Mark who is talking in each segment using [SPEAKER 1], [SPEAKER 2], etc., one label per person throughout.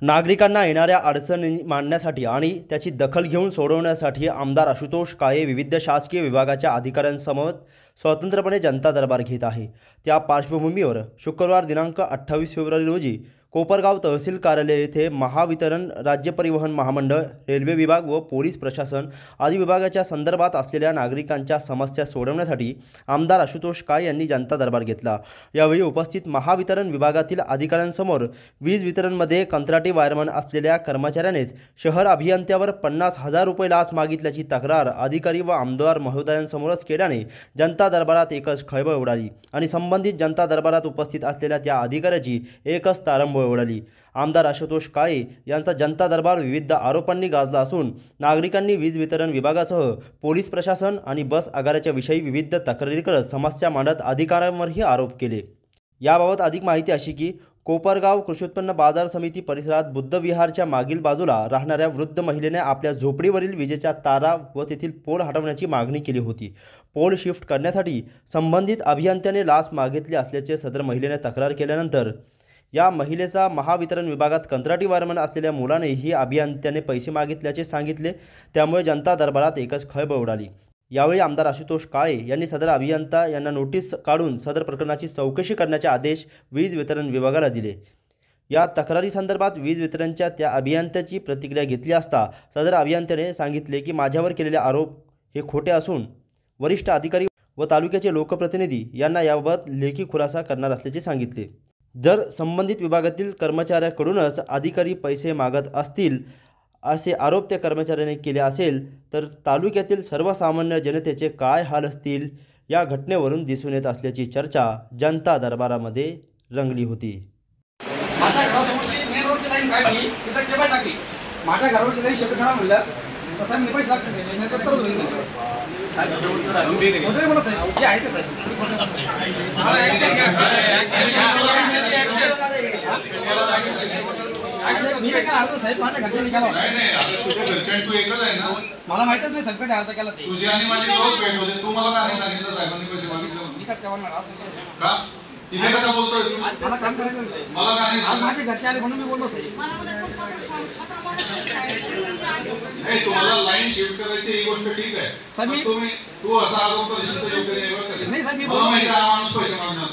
[SPEAKER 1] नागरिकांना येणाऱ्या अडचणी मांडण्यासाठी आणि त्याची दखल घेऊन सोडवण्यासाठी आमदार आशुतोष काळे विविध शासकीय विभागाच्या अधिकाऱ्यांसमोर स्वतंत्रपणे जनता दरबार घेत आहे। त्या पार्श्वभूमीवर शुक्रवार दिनांक 28 फेब्रुवारी रोजी कोपरगाव तहसील कार्यालय येथे महावितरण, राज्य परिवहन महामंडळ, रेल्वे विभाग व पोलीस प्रशासन आदी विभागाच्या संदर्भात असलेल्या नागरिकांच्या समस्या सोडवण्यासाठी आमदार आशुतोष काळे यांनी जनता दरबार घेतला। यावेळी उपस्थित महावितरण विभागातील अधिकाऱ्यांसमोर वीज वितरणमध्ये कंत्राटी वायरमन असलेल्या कर्मचाऱ्यानेच शहर अभियंत्यावर 50,000 रुपये लाच मागितल्याची तक्रार अधिकारी व आमदार महोदयांसमोरच केल्याने जनता दरबारात एकच खळबळ उडाली आणि संबंधित जनता दरबारात उपस्थित असलेल्या त्या अधिकाऱ्याची एकच तारंबळ उडाली। आमदार आशुतोष काळे यांचा जनता दरबार विविध आरोपांनी गाजला असून नागरिकांनी वीज वितरण विभागासह पोलीस प्रशासन आणि बस आगाराच्या विषयी विविध तक्रारी करत समस्या मांडत अधिकाऱ्यांवरही आरोप केले। याबाबत अधिक माहिती अशी की कोपरगाव कृषी उत्पन्न बाजार समिती परिसरात बुद्ध विहारच्या मागील बाजूला राहणाऱ्या वृद्ध महिलेने आपल्या झोपडीवरील विजेच्या तारा व तेथील पोल हटवण्याची मागणी केली होती। पोल शिफ्ट करण्यासाठी संबंधित अभियंत्याने लाच मागितली असल्याचे सदर महिलेने तक्रार केल्यानंतर या महिलेचा महावितरण विभागात कंत्राटी वायरमन असलेल्या मुलानेही अभियंत्याने पैसे मागितल्याचे सांगितले। त्यामुळे जनता दरबारात एकच खळबळ उडाली। यावेळी आमदार आशुतोष काळे यांनी सदर अभियंता यांना नोटीस काढून सदर प्रकरणाची चौकशी करण्याचे आदेश वीज वितरण विभागाला दिले। या तक्रारी संदर्भात वीज वितरणच्या त्या अभियंत्याची प्रतिक्रिया घेतली असता सदर अभियंत्याने सांगितले की माझ्यावर केलेले आरोप हे खोटे असून वरिष्ठ अधिकारी व तालुक्याचे लोकप्रतिनिधी यांना याबाबत लेखी खुलासा करणार असल्याचे सांगितले। जर संबंधित विभागातील कर्मचाऱ्याकडूनच अधिकारी पैसे मागत असतील असे आरोप त्या कर्मचाऱ्याने केले असेल तर तालुक्यातील सर्वसामान्य जनतेचे काय हाल असतील या घटनेवरून दिसून येत असल्याची चर्चा जनता दरबारामध्ये रंगली होती।
[SPEAKER 2] माझ्या घरासमोरची मेन रोडची लाईन काढली, तिथं केबल टाकली। माझ्या घरावरची लाईन शब्द सांगा म्हणलं तसा मी पैसे लागले नाही तर होईल मला साहेब जे आहे ते साहेब मी काय अर्ज साहेब माझ्या घरच्या निघाला मला माहितच नाही साहेब कधी अर्ज केला ते तुझी आणि माझी रोज भेट होते। तू मला काय सांगितलं साहेबांनी पैसे मागितले मी कसं काय म्हणणार का तिथे कसं बोलतोय तू मला काम करायचं साहेब मला काय आज माझे घरचे आले म्हणून मी बोललो साहेब नाही तुम्हाला लाईन शिफ्ट करायची ही गोष्ट ठीक आहे साहेब तुम्ही तू असा आरोप करशील योग्य नाही साहेब मी बोललो नाही आम्हाला पैसे मागणार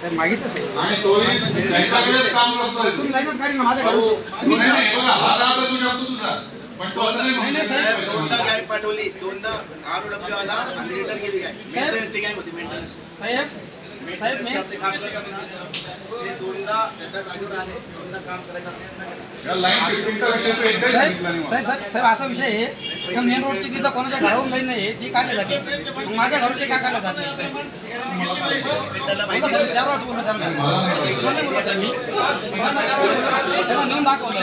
[SPEAKER 2] साहेब मागितलं साहेब आणि तोही लाईनच काम करतोय तुम्ही लाईनच काढली ना माझ्या घराची तुम्ही नाही बघा हा दाब असू शकतो तुझा पण तो असं नाही साहेब दोनदा गाडी पाठवली दोनदा आरओडब्ल्यू आला आणि रिटर्न गेली काय मेंटेनन्स काय होती मेंटेनन्स साहेब साहेब मी ते काम करतात ते दोनदा त्याच्या जागेवर आले दोनदा काम करायचं या लाईन शिफ्टिंगचा विषय तो एकदा सांगितला साहेब साहेब असा विषय आहे की मेन रोडची तिथं कोणाच्या घरावरून लाईन नाही ती काढली जाते मग माझ्या घराचे काय काढलं जात नाही साहेब मला साहेब 4 वर्ष बोललो त्यांना मला बोललो साहेब मी त्यांना नेऊन दाखवलं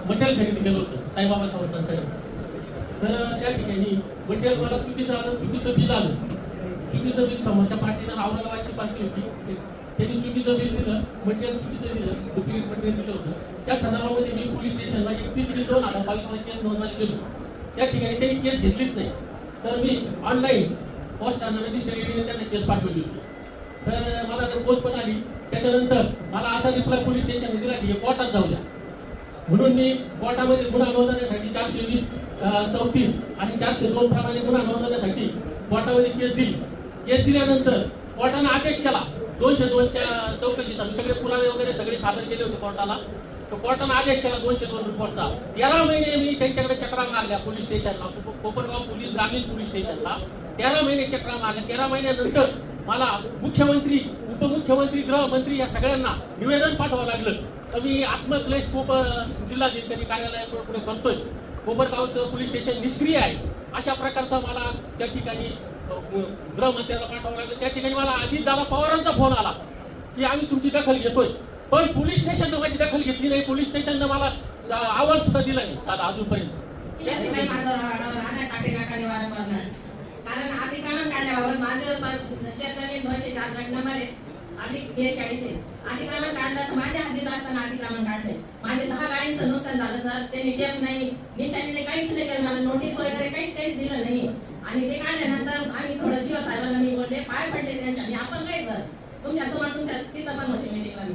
[SPEAKER 3] मटेरियल खरेदी केलं होतं साईबाबा सावंतांसाठी। तर त्या ठिकाणी मटेरियल मला चुकीचं आलं, चुकीचं बिल आलं, चुकीचं बिल समोरच्या पार्टीनं औरंगाबादची पार्टी होती त्यांनी चुकीचं बिल दिलं, मटेरियल चुकीचं दिलं, डुप्लिकेट मटेरियल दिलं होतं। त्या संदर्भामध्ये मी पोलीस स्टेशनला 31/2/2022 केस नोंदवायला गेलो। त्या ठिकाणी त्यांनी केस घेतलीच नाही तर मी ऑनलाईन पोस्टानं रजिस्ट्रेशन त्यांना केस पाठवली होती। तर मला तर पोस्ट पण आली। त्याच्यानंतर मला असा रिप्लाय पोलीस स्टेशनने दिला की कोर्टात जाऊ द्या म्हणून मी कोर्टामध्ये गुन्हा नोंदवण्यासाठी 420-34 आणि 402 प्रमाणे गुन्हा नोंदवण्यासाठी कोर्टामध्ये केस दिली। केस दिल्यानंतर कोर्टाने आदेश केला 202च्या चौकशीचा सगळे पुरावे वगैरे सगळे सादर केले होते कोर्टाला। तो कोर्टाने आदेश केला 202 रिपोर्टचा। 13 महिने मी त्यांच्याकडे चक्रा मारल्या पोलीस स्टेशनला, कोपरगाव पोलीस ग्रामीण पोलीस स्टेशनला 13 महिने चक्रा मारल्या। 13 महिन्यानंतर मला मुख्यमंत्री, उपमुख्यमंत्री, गृहमंत्री या सगळ्यांना निवेदन पाठवावं लागलं। तर मी आत्मक्लेश जिल्हाधिकारी कार्यालयापुढे करतोय। कोपरगाव पोलीस स्टेशन निष्क्रिय आहे अशा प्रकारचा मला त्या ठिकाणी गृहमंत्र्याला पाठवावं लागलं। त्या ठिकाणी मला अजितदादा पवारांचा फोन आला की आम्ही तुमची दखल घेतोय, पण पोलीस स्टेशननं माझी दखल घेतली नाही। पोलीस स्टेशननं मला आवाज सुद्धा दिला नाही साधा अजूनपर्यंत। कारण अधिकारण काढल्यावर माझं शेताने 204 घटनामारे आणि 42 अधिकारण काढलं तर माझ्या हद्दीत असताना अतिक्रमण काढले। माझे 10 गाडींचं नुकसान झालं सर। त्यांनी टेप नाही, निशाणीने काहीच नाही केलं, मला नोटीस वगैरे काहीच दिलं नाही
[SPEAKER 4] आणि ते काढल्यानंतर आम्ही थोडं शिवसाहेबांना मी बोलले, पाय पडले त्यांच्या. मी आपण काय सर तुमच्यासमोर तुमच्या तिथं पण होते मीटिंगला मी,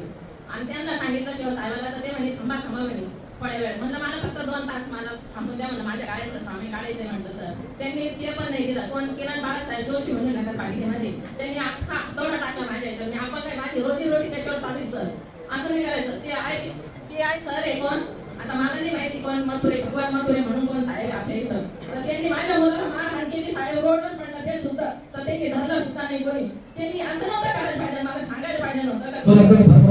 [SPEAKER 4] आणि त्यांना सांगितलं शिवसाहेबांना, तर ते म्हणे थांबा थांबा म्हणे थोड्या वेळ. म्हणलं मला फक्त 2 तास मला थांबून द्या म्हणलं, माझ्या गाड्याचं सामील काढायचं म्हटलं सर. त्यांनी ते पण नाही दिलं. कोण किरण बाळासाहेब जोशी म्हणून नगरपालिकेमध्ये त्यांनी अख्खा दौडा टाकला माझ्या इथं. मी आपण काय माझी रोजी त्याच्यावर चालू सर, असं नाही करायचं. ते आहे सर आहे कोण, आता मला नाही माहिती कोण, मथुरे भगवान मथुरे म्हणून कोण साहेब आपल्या इथं. तर त्यांनी माझ्या मुलाला मारहाण केली, साहेब रोडवर पडलं ते सुद्धा, तर त्यांनी धरलं सुद्धा नाही कोणी. त्यांनी असं नव्हतं करायला पाहिजे, मला सांगायला पाहिजे नव्हतं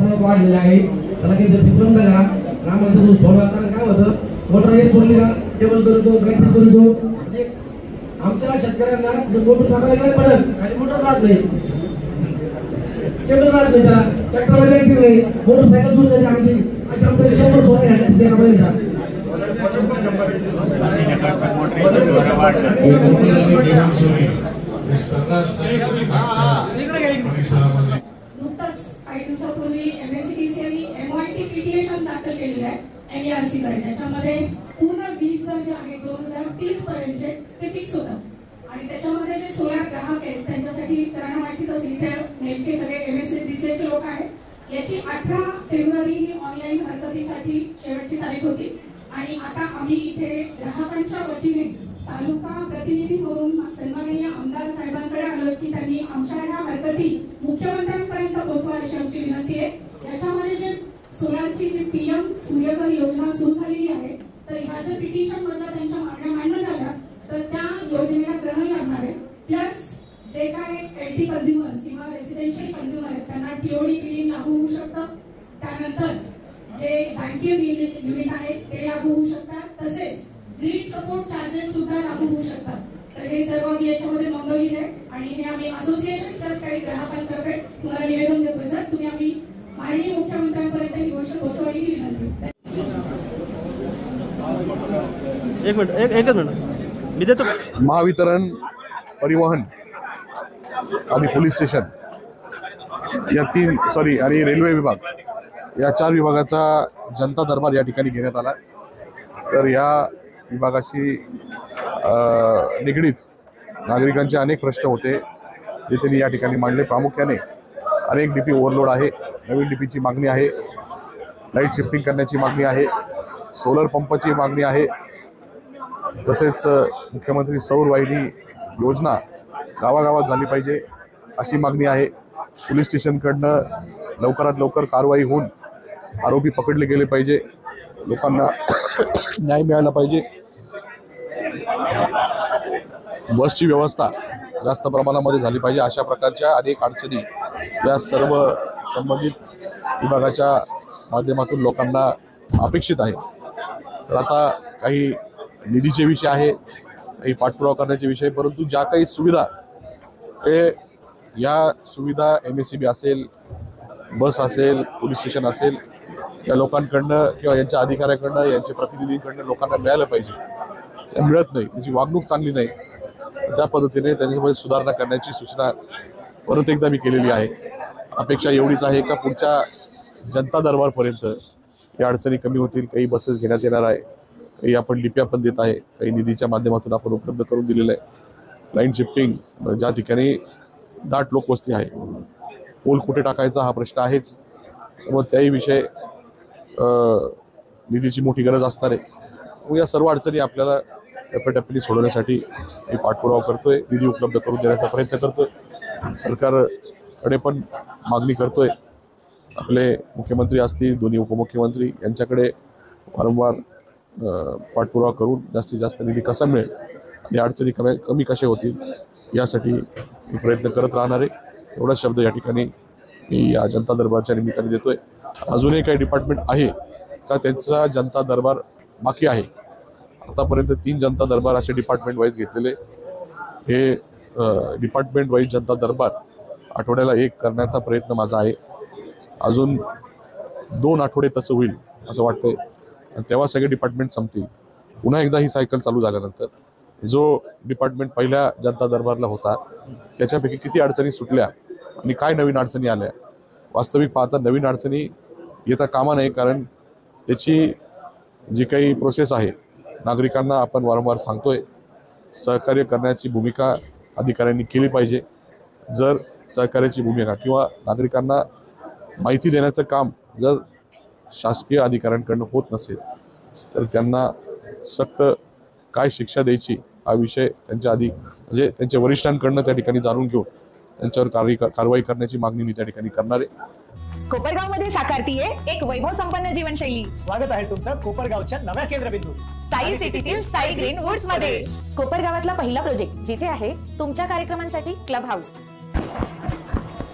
[SPEAKER 4] का
[SPEAKER 5] वाढलेला आहे. त्याला काही प्रतिबंध करा. रामनंतर सोडवा. कारण काय होतं, मोटर हे सोडली का टेबल करतो, बॅटरी करतो. आमच्या शेतकऱ्यांना मोटर टाकायला काय पडत आणि मोटर राहत नाही, केबल राहत नाही, त्याला ट्रॅक्टर इलेक्ट्रिक नाही, मोटरसायकल सुरू झाली आमची. अशा आमच्या 100 सोडा घ्यायला
[SPEAKER 6] नुकताच काही दिवसापूर्वी MSCDC MIT पिटिशन दाखल केलेलं आहे MERC कडे. त्याच्यामध्ये पूर्ण वीज दर जे आहे 2030 पर्यंतचे ते फिक्स होतात आणि त्याच्यामध्ये जे सोलार ग्राहक आहेत त्यांच्यासाठी सगळ्यांना माहितीच असेल, इथे नेमके सगळे MSCDC चे लोक आहेत. याची 18 फेब्रुवारी ही ऑनलाईन हरकतीसाठी शेवटची तारीख होती आणि आता आम्ही इथे ग्राहकांच्या वतीने तालुका प्रतिनिधी म्हणून सन्माननीय आमदार साहेबांकडे आलो की त्यांनी आमच्या ह्या हरकती मुख्यमंत्र्यांपर्यंत पोहोचवा अशी आमची विनंती आहे. याच्यामध्ये जे सोलारची जी PM सूर्यघर योजना सुरू झालेली आहे, तर ह्या जर पिटिशन मधल्या त्यांच्या मागण्या मान्य झाल्या तर त्या योजनेला ग्रहण लागणार आहे. प्लस जे काय LT कन्झ्युमर्स किंवा रेसिडेन्शियल कन्झ्युमर आहेत त्यांना TOD बिलिंग लागू होऊ शकतं. त्यानंतर जे बँकिंग युनिट आहेत ते लागू होऊ शकतात. तसेच ग्रीड सपोर्ट चार्जेस सुद्धा लागू होऊ शकतात. तर हे सर्व आम्ही याच्यामध्ये नोंदवलेले आहे आणि हे आम्ही असोसिएशन प्लस काही ग्राहकांतर्फे तुम्हाला निवेदन देतोय सर. तुम्ही आम्ही माननीय मुख्यमंत्र्यांपर्यंत ही गोष्ट पोहोचवली ही विनंती.
[SPEAKER 1] एकच मिनिट मी देतो.
[SPEAKER 7] महावितरण, परिवहन आणि पोलीस स्टेशन या आणि रेल्वे विभाग या 4 विभागाचा जनता दरबार या ठिकाणी घेण्यात आला. तर या विभागाशी निगडीत नागरिकांचे अनेक प्रश्न होते जे त्यांनी या ठिकाणी मांडले. प्रामुख्याने अनेक DP ओव्हरलोड आहे, नवीन DPची मागणी आहे, लाईट शिफ्टिंग करण्याची मागणी आहे, सोलर पंपाची मागणी आहे, तसेच मुख्यमंत्री सौर वाहिनी योजना गावागावात झाली पाहिजे अशी मागणी आहे. पोलीस स्टेशनकडनं लवकरात लवकर कारवाई होऊन आरोपी पकडले गेले पाहिजे, लोकांना न्याय मिळाला पाहिजे. बसची व्यवस्था जास्त प्रमाणामध्ये झाली पाहिजे. अशा प्रकारच्या अनेक अडचणी या सर्व संबंधित विभागाच्या माध्यमातून लोकांना अपेक्षित आहे. तर आता काही निधीचे विषय आहे, काही पाठपुरावा करण्याचे विषय, परंतु ज्या काही सुविधा हे या सुविधा MSCB असेल, बस असेल, पोलीस स्टेशन असेल, या लोकांकडनं किंवा यांच्या अधिकाऱ्याकडनं, यांच्या प्रतिनिधींकडनं लोकांना मिळालं पाहिजे. ते मिळत नाही, त्याची वागणूक चांगली नाही. त्या पद्धतीने त्यांच्यामध्ये सुधारणा करण्याची सूचना परत एकदा मी केलेली आहे. अपेक्षा एवढीच आहे का पुढच्या जनता दरबारपर्यंत या अडचणी कमी होतील. काही बसेस घेण्यात येणार आहे, काही आपण लिप्या पण देत आहे, काही निधीच्या माध्यमातून आपण उपलब्ध करून दिलेलं आहे. लाईन शिफ्टिंग, ज्या ठिकाणी दाट लोकवस्ती आहे, पोल कुठे टाकायचा हा प्रश्न आहेच, त्यामुळे त्याही विषय निधीची मोठी गरज असणार आहे. या सर्व अडचणी आपल्याला टप्प्याटप्प्याने सोडवण्यासाठी मी पाठपुरावा करतोय, निधी उपलब्ध करून देण्याचा प्रयत्न करतोय, सरकारकडे पण मागणी करतोय. आपले मुख्यमंत्री असतील, दोन्ही उपमुख्यमंत्री यांच्याकडे वारंवार पाठपुरावा करून जास्तीत जास्त निधी कसा मिळेल आणि अडचणी कमी कशा होतील यासाठी मी प्रयत्न करत राहणार आहे. एवढा शब्द या ठिकाणी मी या जनता दरबारच्या निमित्ताने देतोय. अजूनही काही डिपार्टमेंट आहे का त्यांचा जनता दरबार बाकी आहे? आतापर्यंत 3 जनता दरबार असे डिपार्टमेंट वाईज घेतलेले. हे डिपार्टमेंट वाईज जनता दरबार आठवड्याला 1 करण्याचा प्रयत्न माझा आहे. अजून 2 आठवडे तसं होईल असं वाटतंय, आणि तेव्हा सगळे डिपार्टमेंट संपतील. पुन्हा एकदा ही सायकल चालू झाल्यानंतर जो डिपार्टमेंट पहिल्या जनता दरबारला होता त्याच्यापैकी किती अडचणी सुटल्या आणि काय नवीन अडचणी आल्या, वास्तविक पाहता नवीन अडचणी येता कामा नये. कारण त्याची जी काही प्रोसेस आहे नागरिकांना आपण वारंवार सांगतोय सहकार्य करण्याची भूमिका अधिकाऱ्यांनी केली पाहिजे. जर सहकार्याची भूमिका किंवा नागरिकांना माहिती देण्याचं काम जर शासकीय अधिकाऱ्यांकडून होत नसेल तर त्यांना सक्त काय शिक्षा द्यायची हा विषय त्यांच्या म्हणजे त्यांच्या वरिष्ठांकडून त्या ठिकाणी जाणून घेऊन त्यांच्यावर कारवाई करण्याची मागणी मी त्या ठिकाणी करणार आहे.
[SPEAKER 8] कोपरगावमध्ये साकारतीये एक वैभव संपन्न जीवनशैली.
[SPEAKER 9] स्वागत आहे तुमचं कोपरगावच्या नव्या केंद्रबिंदू
[SPEAKER 8] साई सिटीतील साई ग्रीन वुड्स मध्ये. कोपरगावातला पहिला प्रोजेक्ट जिथे आहे तुमच्या कार्यक्रमांसाठी क्लब हाऊस,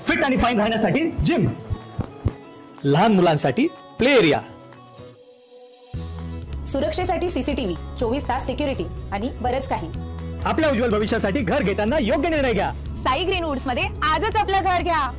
[SPEAKER 9] फिट आणि फाईन राहण्यासाठी जिम, लहान मुलांसाठी प्ले एरिया,
[SPEAKER 8] सुरक्षेसाठी सीसीटीव्ही, 24 तास सिक्युरिटी आणि बरंच काही.
[SPEAKER 9] आपल्या उज्ज्वल भविष्यासाठी घर घेताना योग्य निर्णय घ्या.
[SPEAKER 8] साई ग्रीन वुड्स मध्ये आजच आपलं घर घ्या.